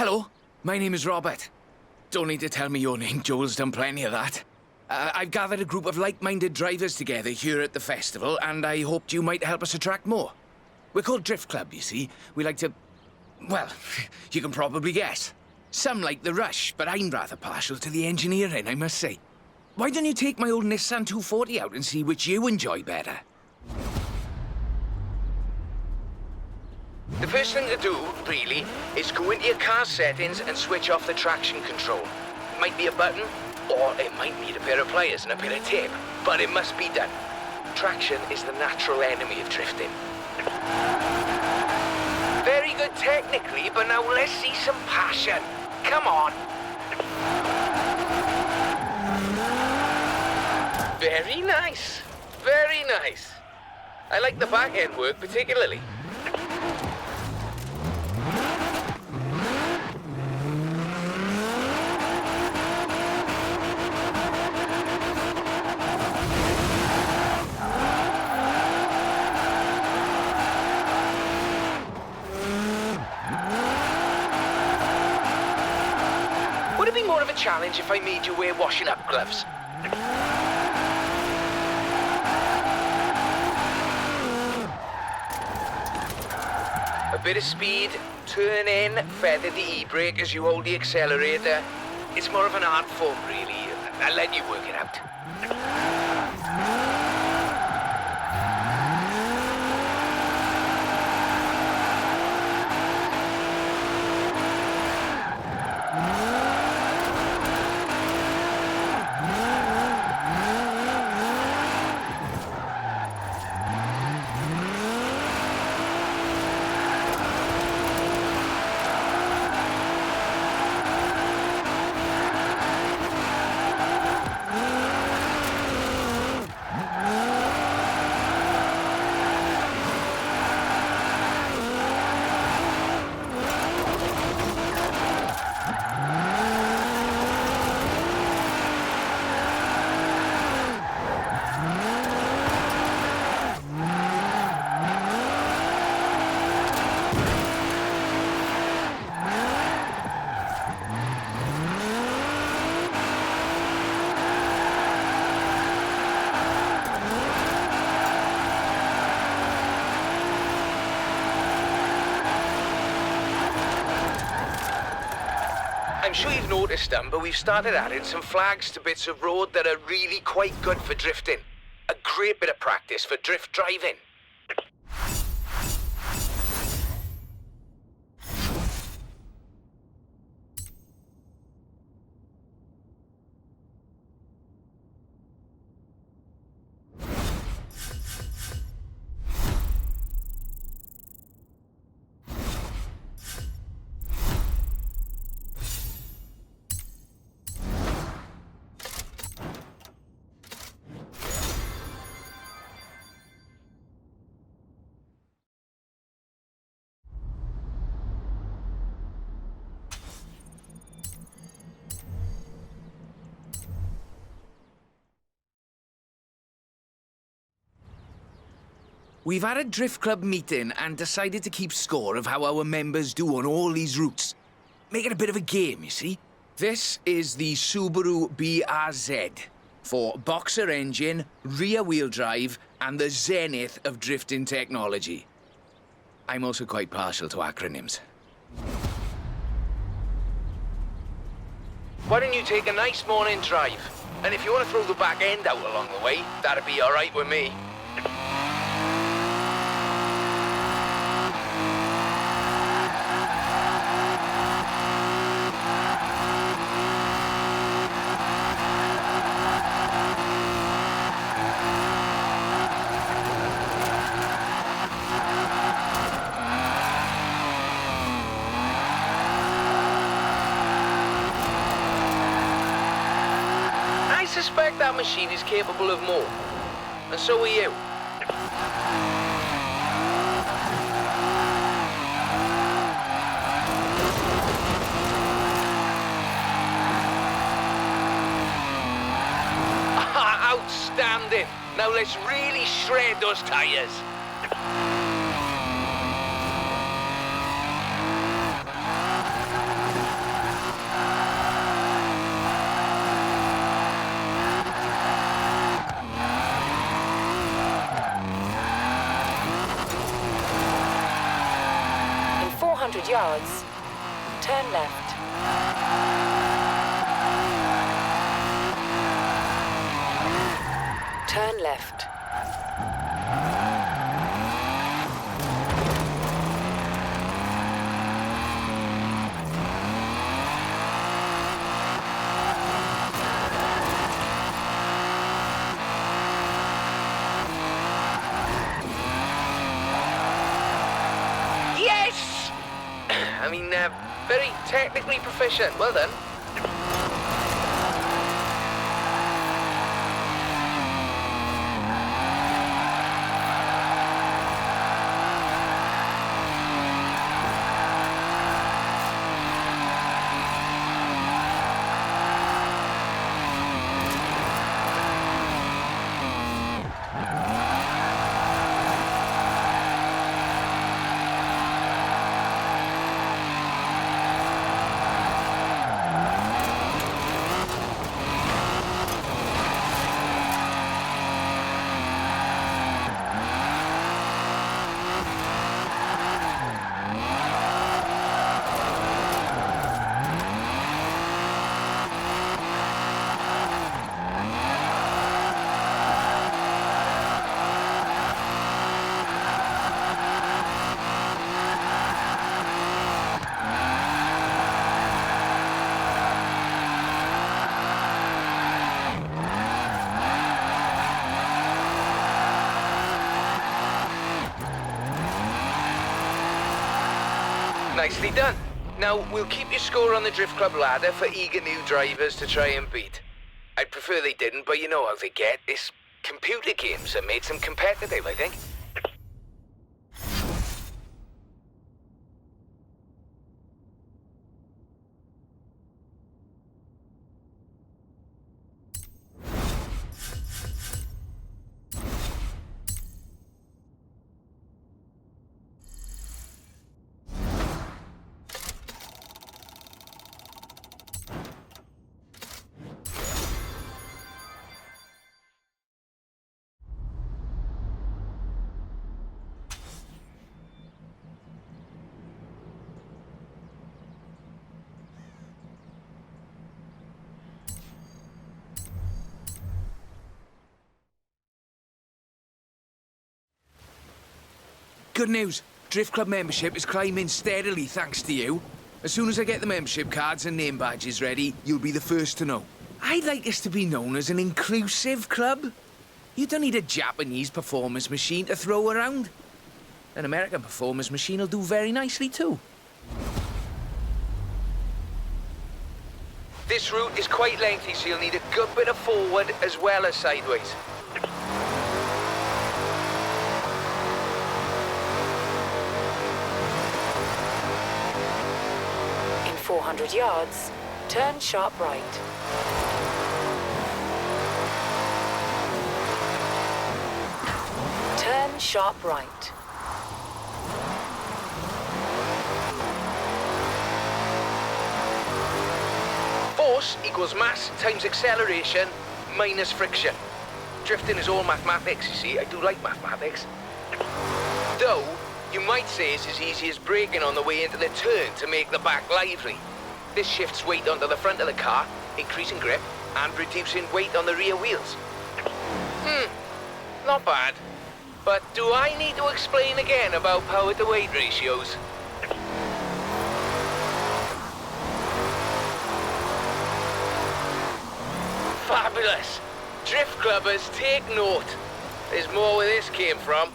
Hello, my name is Robert. Don't need to tell me your name, Joel's done plenty of that. I've gathered a group of like-minded drivers together here at the festival, and I hoped you might help us attract more. We're called Drift Club, you see. We like to... well, you can probably guess. Some like the rush, but I'm rather partial to the engineering, I must say. Why don't you take my old Nissan 240 out and see which you enjoy better? The first thing to do, really, is go into your car settings and switch off the traction control. It might be a button, or it might need a pair of pliers and a bit of tape, but it must be done. Traction is the natural enemy of drifting. Very good technically, but now let's see some passion. Come on. Very nice. Very nice. I like the back end work particularly. Would it be more of a challenge if I made you wear washing up gloves? A bit of speed, turn in, feather the e-brake as you hold the accelerator. It's more of an art form, really. I'll let you work it out. I'm sure you've noticed them, but we've started adding some flags to bits of road that are really quite good for drifting. A great bit of practice for drift driving. We've had a Drift Club meeting and decided to keep score of how our members do on all these routes. Make it a bit of a game, you see. This is the Subaru BRZ for boxer engine, rear-wheel drive, and the zenith of drifting technology. I'm also quite partial to acronyms. Why don't you take a nice morning drive? And if you want to throw the back end out along the way, that'd be all right with me. I suspect that machine is capable of more, and so are you. Outstanding! Now let's really shred those tires. yards, turn left. Turn left. Yes! I mean, very technically proficient. Well done. Nicely done. Now, we'll keep your score on the Drift Club ladder for eager new drivers to try and beat. I'd prefer they didn't, but you know how they get. It's computer games that made them competitive, I think. Good news. Drift Club membership is climbing steadily thanks to you. As soon as I get the membership cards and name badges ready, you'll be the first to know. I'd like us to be known as an inclusive club. You don't need a Japanese performance machine to throw around. An American performance machine will do very nicely too. This route is quite lengthy, so you'll need a good bit of forward as well as sideways. In 400 yards, turn sharp right. Turn sharp right. Force equals mass times acceleration minus friction. Drifting is all mathematics, you see. I do like mathematics. Though, you might say it's as easy as braking on the way into the turn to make the back lively. This shifts weight onto the front of the car, increasing grip and reducing weight on the rear wheels. Not bad. But do I need to explain again about power to weight ratios? Fabulous! Drift clubbers, take note. There's more where this came from.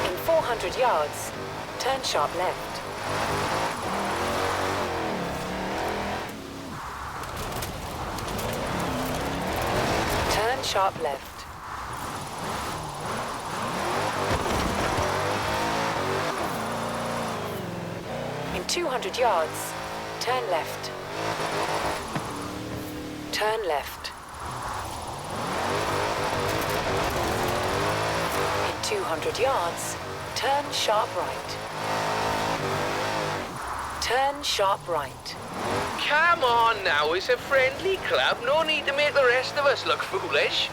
In 400 yards, turn sharp left. Turn sharp left. In 200 yards, turn left. Turn left. 200 yards, turn sharp right. Turn sharp right. Come on now, it's a friendly club. No need to make the rest of us look foolish.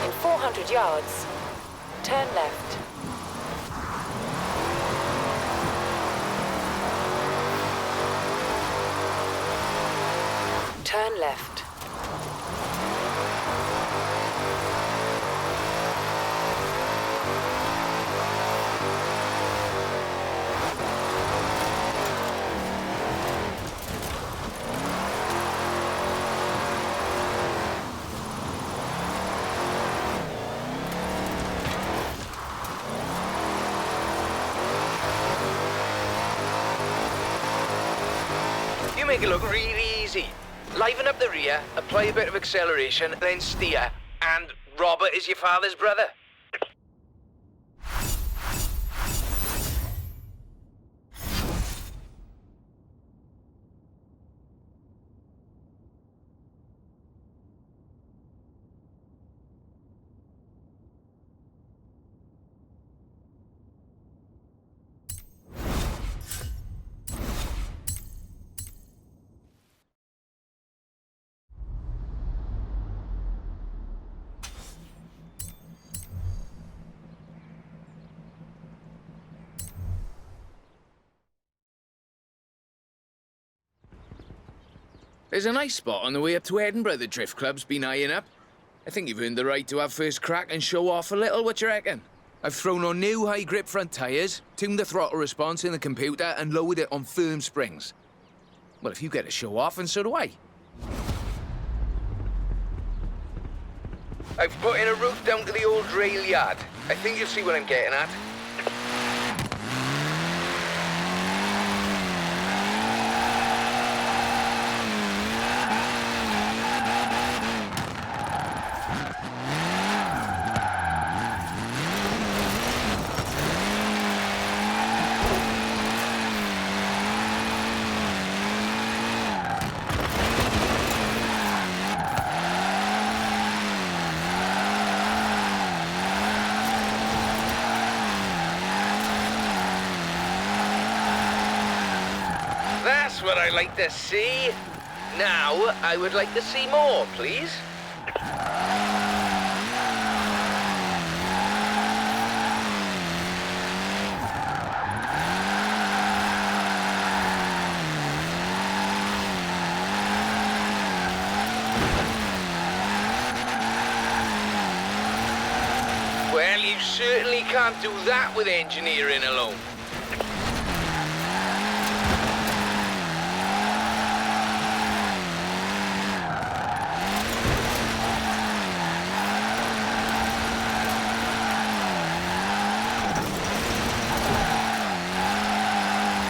In 400 yards, turn left. Turn left. You make it look really easy. Liven up the rear, apply a bit of acceleration, then steer. And Robert is your father's brother. There's a nice spot on the way up to Edinburgh the Drift Club's been eyeing up. I think you've earned the right to have first crack and show off a little, what you reckon? I've thrown on new high-grip front tyres, tuned the throttle response in the computer and lowered it on firm springs. Well, if you get to show off, and so do I. I've put in a route down to the old rail yard. I think you'll see what I'm getting at. That's what I like to see. Now, I would like to see more, please. Well, you certainly can't do that with engineering alone.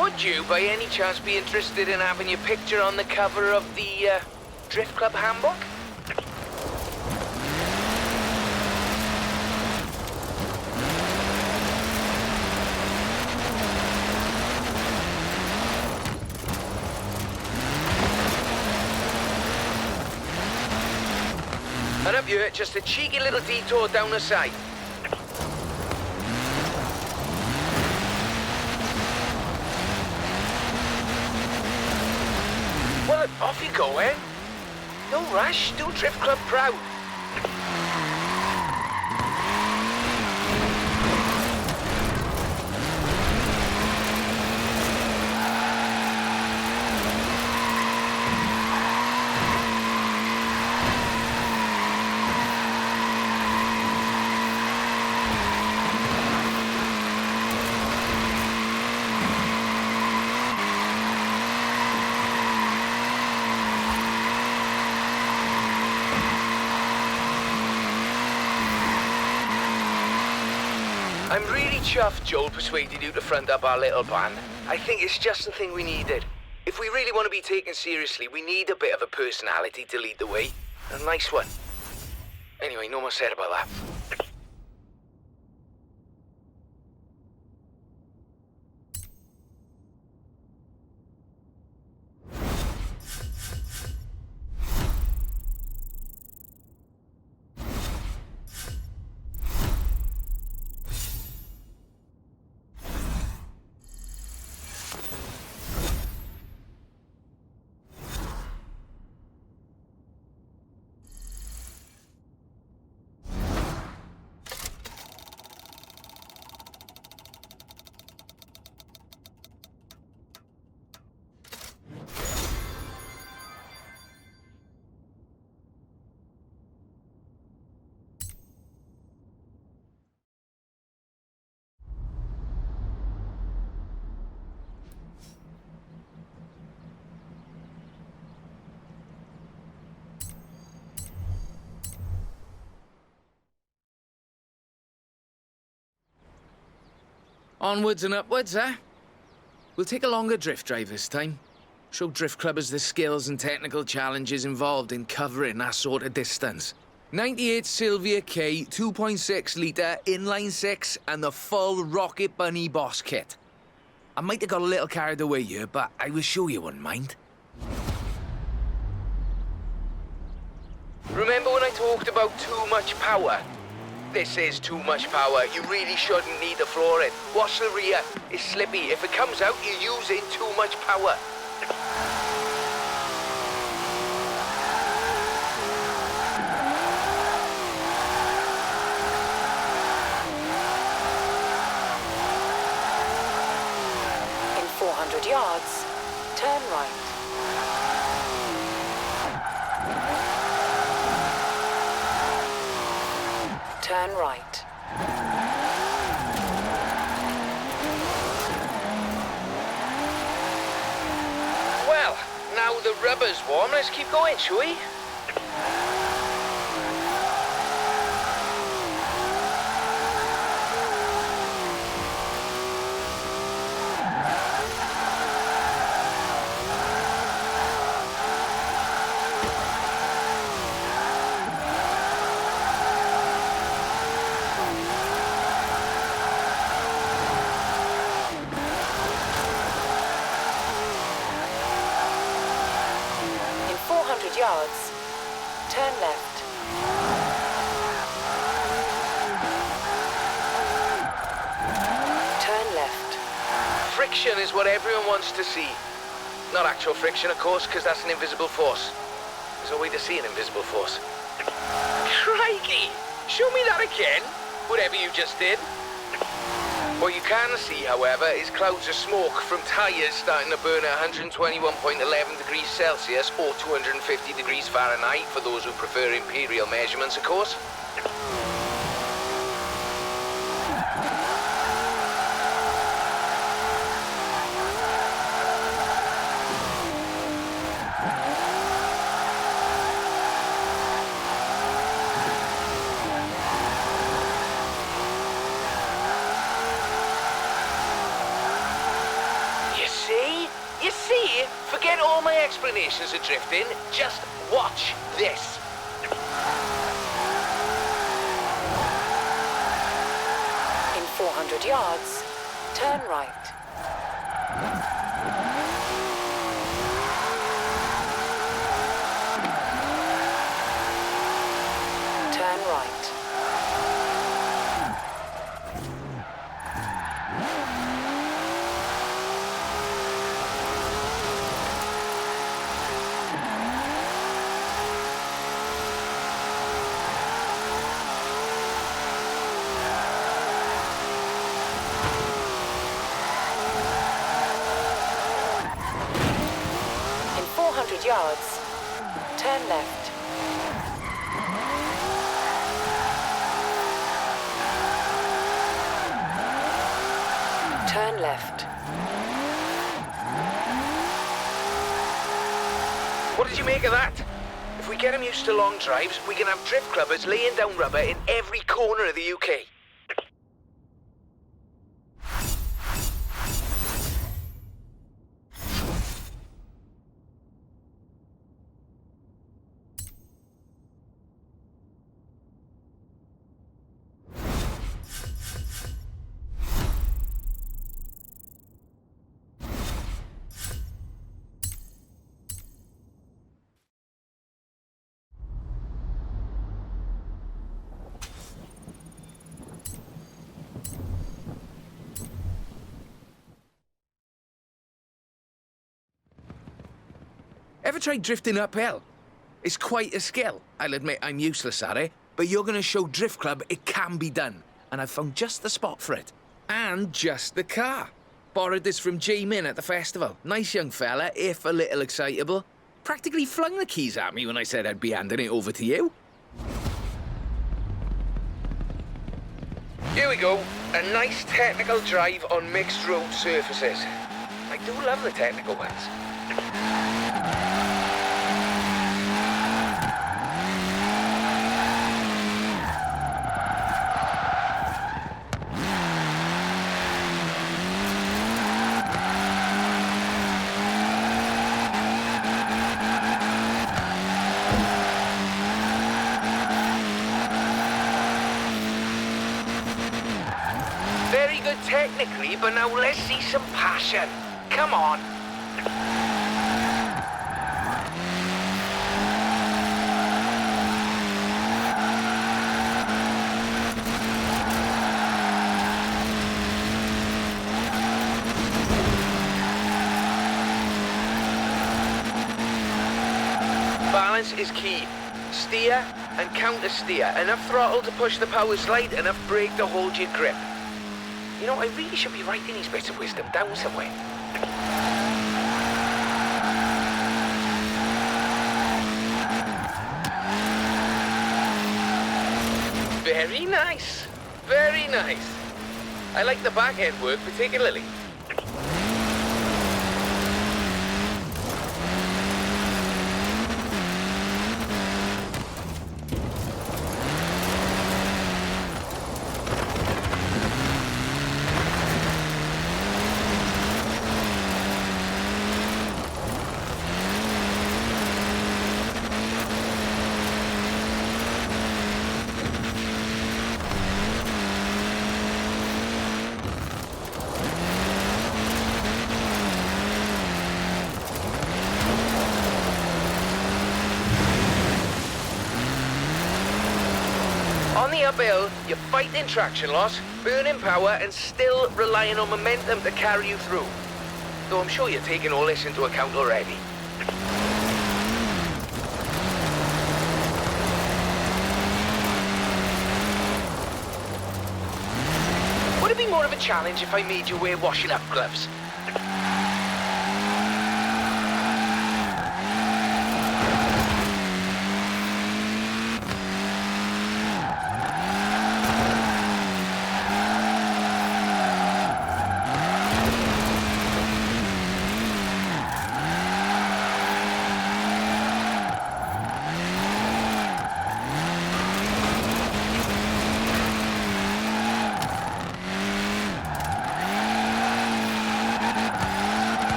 Would you, by any chance, be interested in having your picture on the cover of the Drift Club handbook? And up here, just a cheeky little detour down the side. Well, off you go, eh? No rush, do Drift Club proud. I'm really chuffed Joel persuaded you to front up our little band. I think it's just the thing we needed. If we really want to be taken seriously, we need a bit of a personality to lead the way. A nice one. Anyway, no more said about that. Onwards and upwards, eh? We'll take a longer drift drive this time. Show drift clubbers the skills and technical challenges involved in covering that sort of distance. 98 Sylvia K, 2.6 litre, inline 6, and the full Rocket Bunny boss kit. I might have got a little carried away here, but I was sure you wouldn't mind. Remember when I talked about too much power? This is too much power. You really shouldn't need the flooring. Watch the rear. It's slippy. If it comes out, you're using too much power. In 400 yards, turn right. Turn right. Well, now the rubber's warm, let's keep going, shall we? In 400 yards, turn left. Turn left. Friction is what everyone wants to see. Not actual friction, of course, because that's an invisible force. There's a way to see an invisible force. Crikey! Show me that again, whatever you just did. What you can see, however, is clouds of smoke from tyres starting to burn at 121.11 degrees Celsius or 250 degrees Fahrenheit for those who prefer imperial measurements, of course. You see? Forget all my explanations of drifting. Just watch this. In 400 yards, turn right. Turn right. In 400 yards, turn left. Turn left. What did you make of that? If we get them used to long drives, we can have drift clubbers laying down rubber in every corner of the UK. Ever tried drifting uphill? It's quite a skill. I'll admit I'm useless at it, but you're going to show Drift Club it can be done. And I've found just the spot for it. And just the car. Borrowed this from J-Min at the festival. Nice young fella, if a little excitable. Practically flung the keys at me when I said I'd be handing it over to you. Here we go. A nice technical drive on mixed road surfaces. I do love the technical ones. technically, but now let's see some passion. Come on. Balance is key. Steer and counter-steer. Enough throttle to push the power slide, enough brake to hold your grip. You know, I really should be writing these bits of wisdom down somewhere. Very nice. Very nice. I like the back end work particularly. On the uphill, you're fighting traction loss, burning power, and still relying on momentum to carry you through. Though I'm sure you're taking all this into account already. Would it be more of a challenge if I made you wear washing up gloves?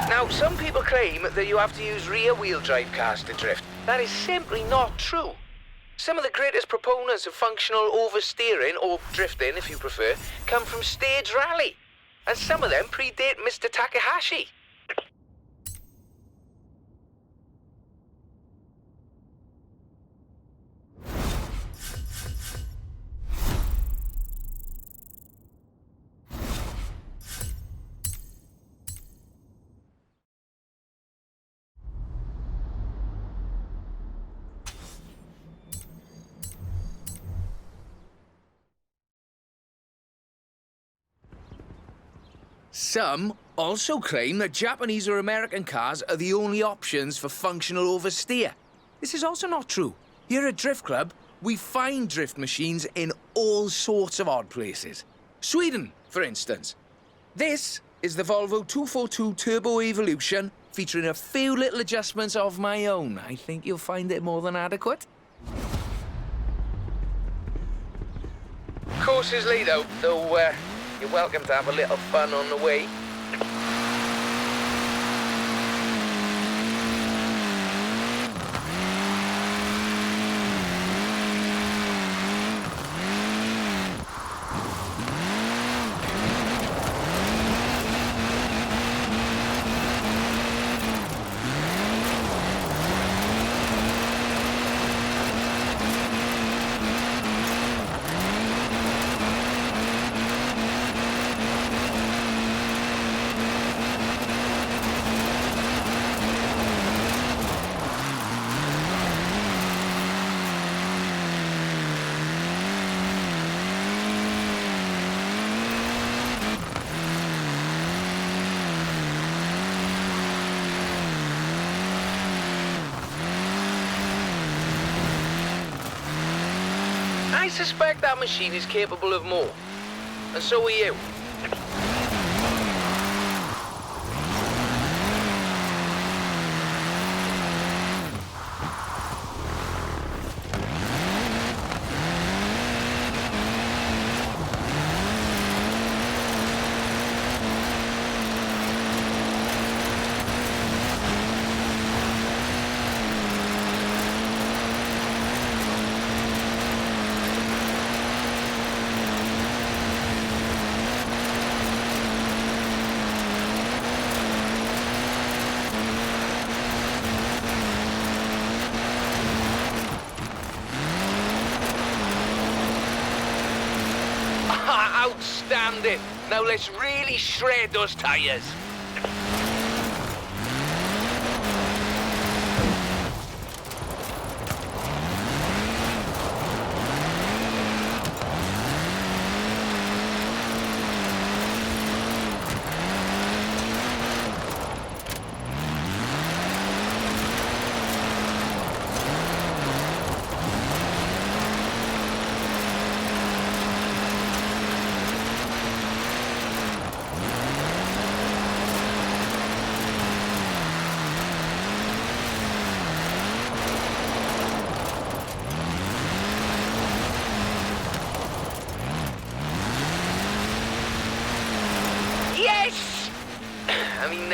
Now, some people claim that you have to use rear-wheel drive cars to drift. That is simply not true. Some of the greatest proponents of functional oversteering, or drifting if you prefer, come from stage rally. And some of them predate Mr. Takahashi. Some also claim that Japanese or American cars are the only options for functional oversteer. This is also not true. Here at Drift Club, we find drift machines in all sorts of odd places. Sweden, for instance. This is the Volvo 242 Turbo Evolution, featuring a few little adjustments of my own. I think you'll find it more than adequate. Course is laid out, though you're welcome to have a little fun on the way. I suspect that machine is capable of more. And so are you. Outstanding! Now let's really shred those tires. Yes! I mean,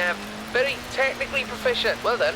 very technically proficient. Well done.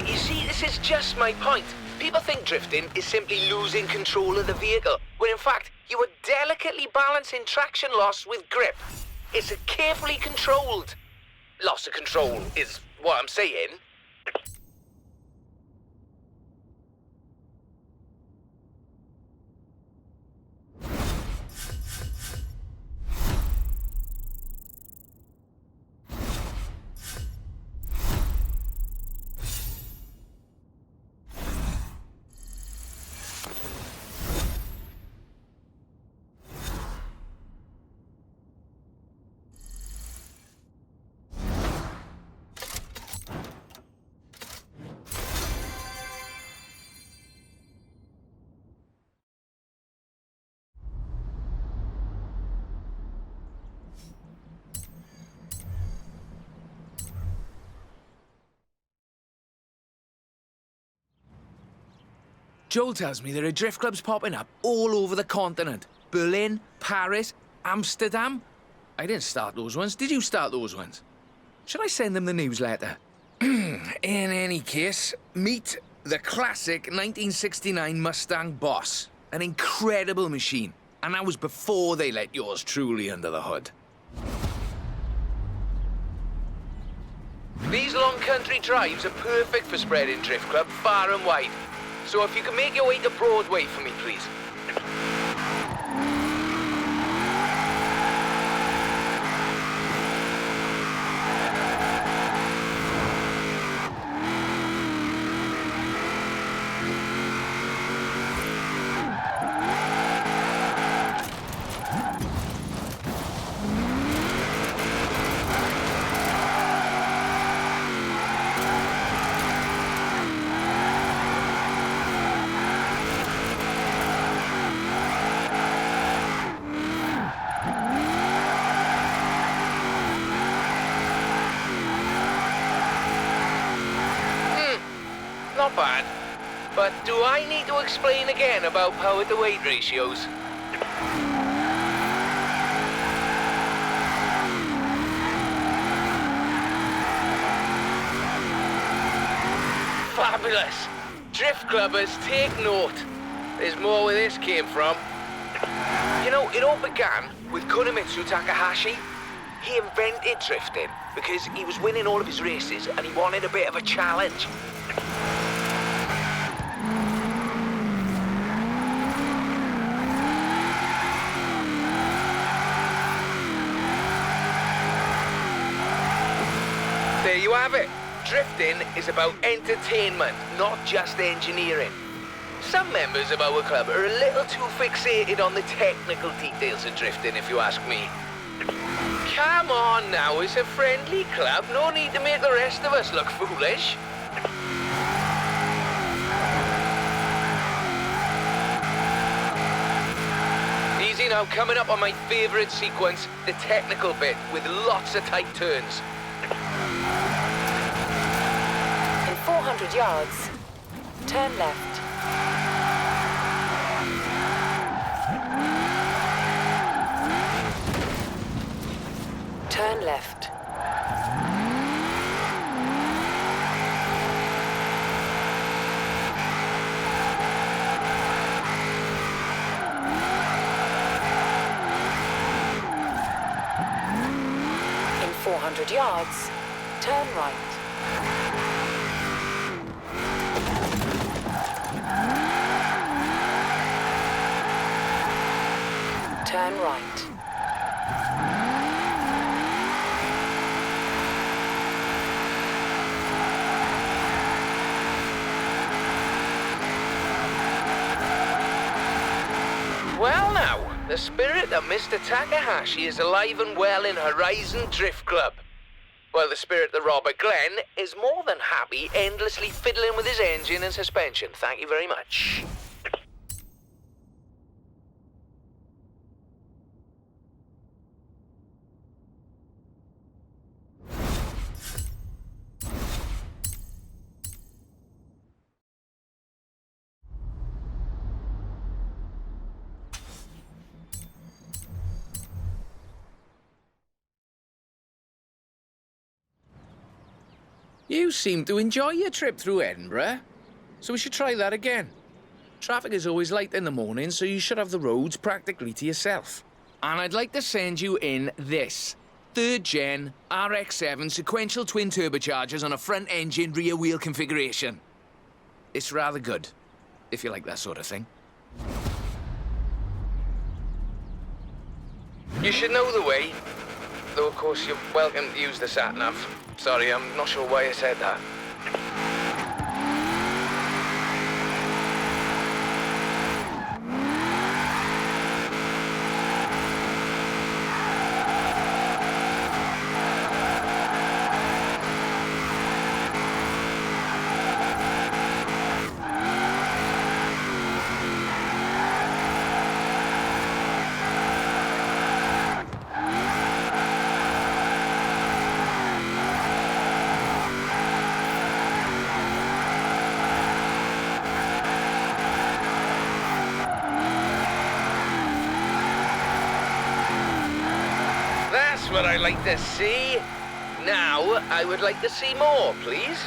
You see, this is just my point. People think drifting is simply losing control of the vehicle, when in fact, you are delicately balancing traction loss with grip. It's a carefully controlled loss of control, is what I'm saying. Joel tells me there are drift clubs popping up all over the continent. Berlin, Paris, Amsterdam. I didn't start those ones. Did you start those ones? Should I send them the newsletter? In any case, meet the classic 1969 Mustang Boss. An incredible machine. And that was before they let yours truly under the hood. These long country drives are perfect for spreading drift club far and wide. So if you can make your way to Broadway for me, please. Not bad. But do I need to explain again about power to weight ratios? Fabulous! Drift clubbers, take note. There's more where this came from. You know, it all began with Kunimitsu Takahashi. He invented drifting because he was winning all of his races and he wanted a bit of a challenge. There you have it. Drifting is about entertainment, not just engineering. Some members of our club are a little too fixated on the technical details of drifting, if you ask me. Come on now, it's a friendly club. No need to make the rest of us look foolish. Easy now, coming up on my favourite sequence, the technical bit, with lots of tight turns. In 400 yards, turn left. Turn left. In 400 yards, turn right. Turn right. Well now, the spirit of Mr. Takahashi is alive and well in Horizon Drift Club. While the spirit of Robert Glenn is more than happy endlessly fiddling with his engine and suspension. Thank you very much. You seem to enjoy your trip through Edinburgh, so we should try that again. Traffic is always light in the morning, so you should have the roads practically to yourself. And I'd like to send you in this 3rd gen RX-7 sequential twin turbochargers on a front engine rear wheel configuration. It's rather good, if you like that sort of thing. You should know the way, though of course you're welcome to use the sat-nav. Sorry, I'm not sure why I said that. That's what I like to see. Now, I would like to see more, please.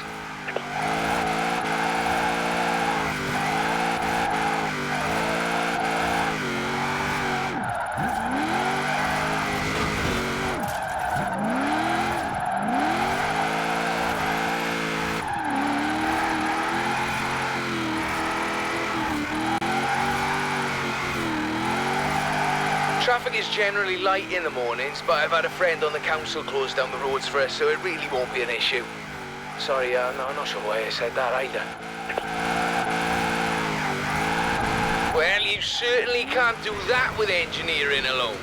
Traffic is generally light in the mornings, but I've had a friend on the council close down the roads for us, so it really won't be an issue. Sorry, no, I'm not sure why I said that either. Well, you certainly can't do that with engineering alone.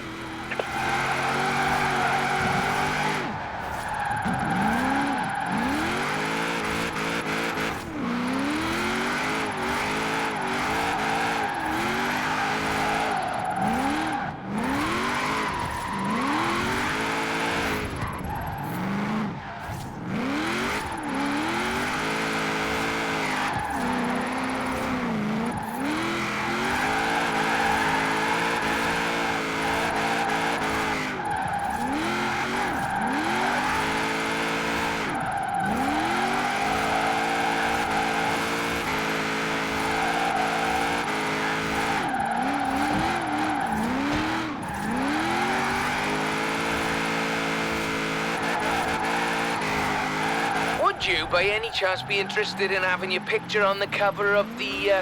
Would you, by any chance, be interested in having your picture on the cover of the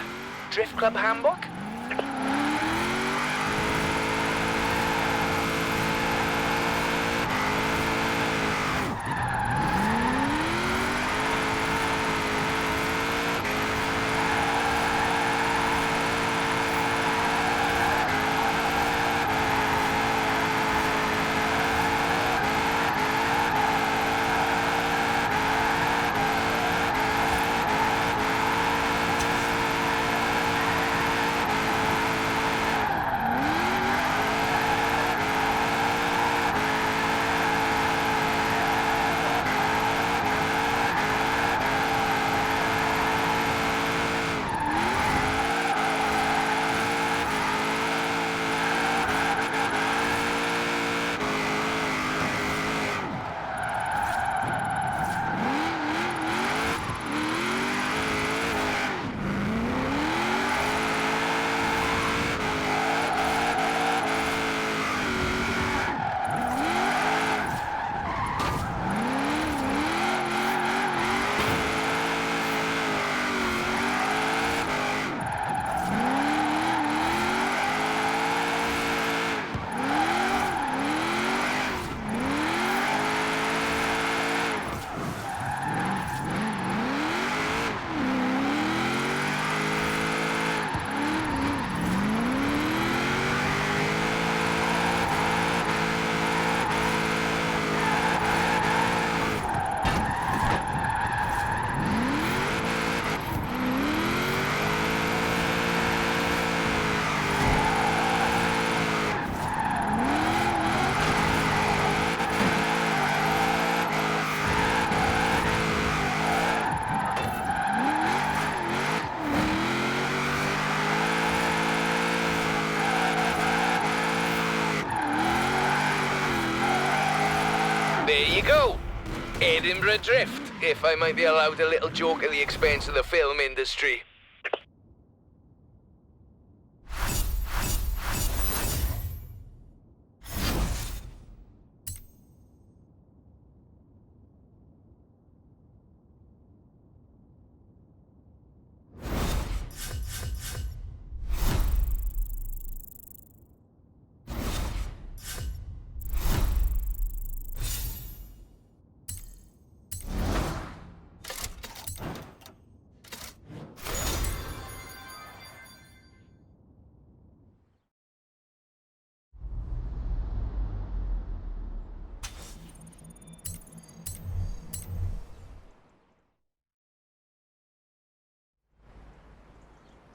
Drift Club handbook? There you go. Edinburgh Drift, if I might be allowed a little joke at the expense of the film industry.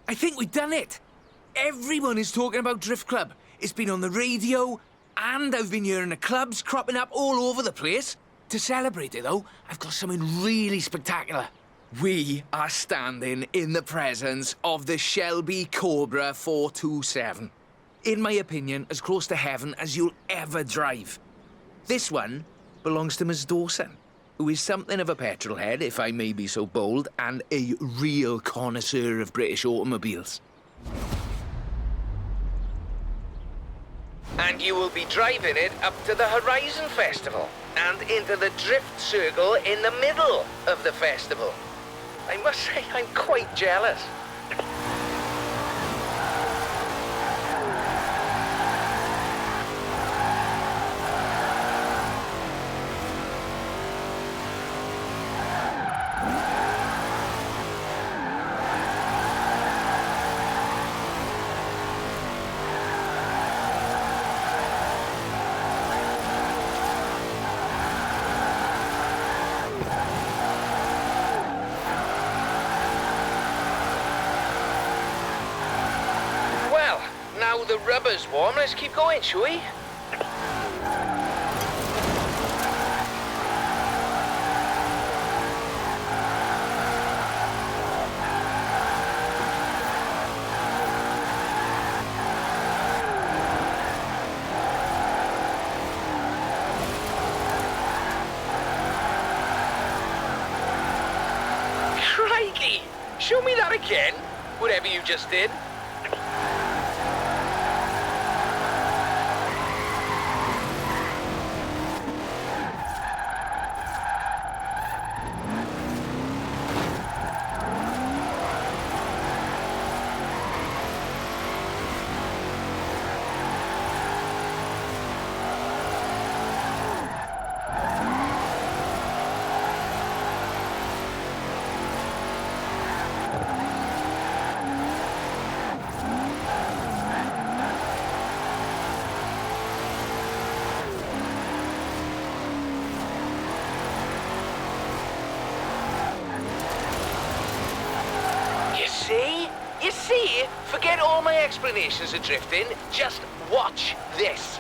I think we've done it. Everyone is talking about Drift Club. It's been on the radio, and I've been hearing the clubs cropping up all over the place. To celebrate it, though, I've got something really spectacular. We are standing in the presence of the Shelby Cobra 427. In my opinion, as close to heaven as you'll ever drive. This one belongs to Miss Dawson, who is something of a petrol head, if I may be so bold, and a real connoisseur of British automobiles. And you will be driving it up to the Horizon Festival and into the Drift Circle in the middle of the festival. I must say, I'm quite jealous. Now the rubber's warm, let's keep going, shall we? Crikey! Show me that again, whatever you just did. all my explanations of drifting, just watch this.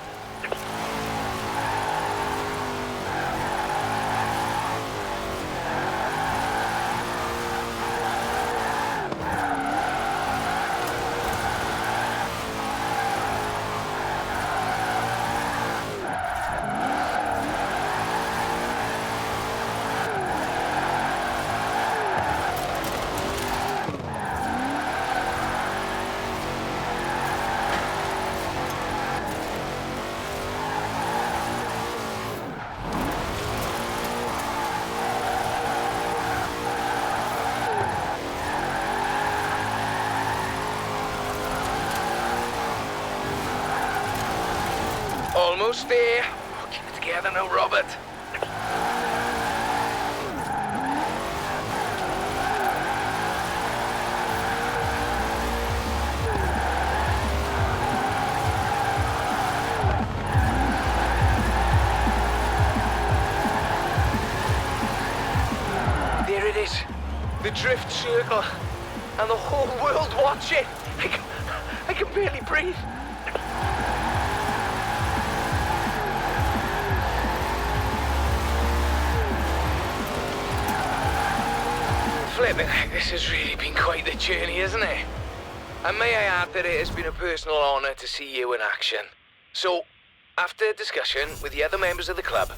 Almost there. Oh, keep it together now, Robert. There it is. The drift circle. And the whole world watching. I can barely breathe. Flipping heck, this has really been quite the journey, isn't it? And may I add that it has been a personal honour to see you in action. So, after discussion with the other members of the club,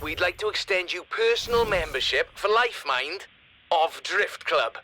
we'd like to extend you personal membership for life, mind, of Drift Club.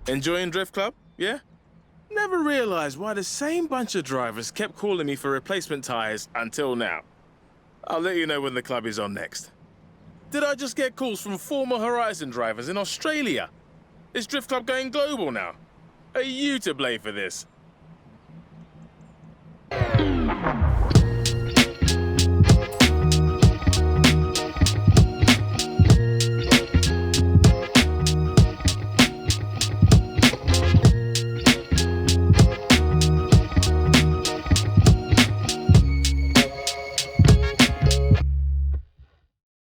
Enjoying Drift Club? Yeah? Never realized why the same bunch of drivers kept calling me for replacement tires until now. I'll let you know when the club is on next. Did I just get calls from former Horizon drivers in Australia? Is Drift Club going global now? Are you to blame for this?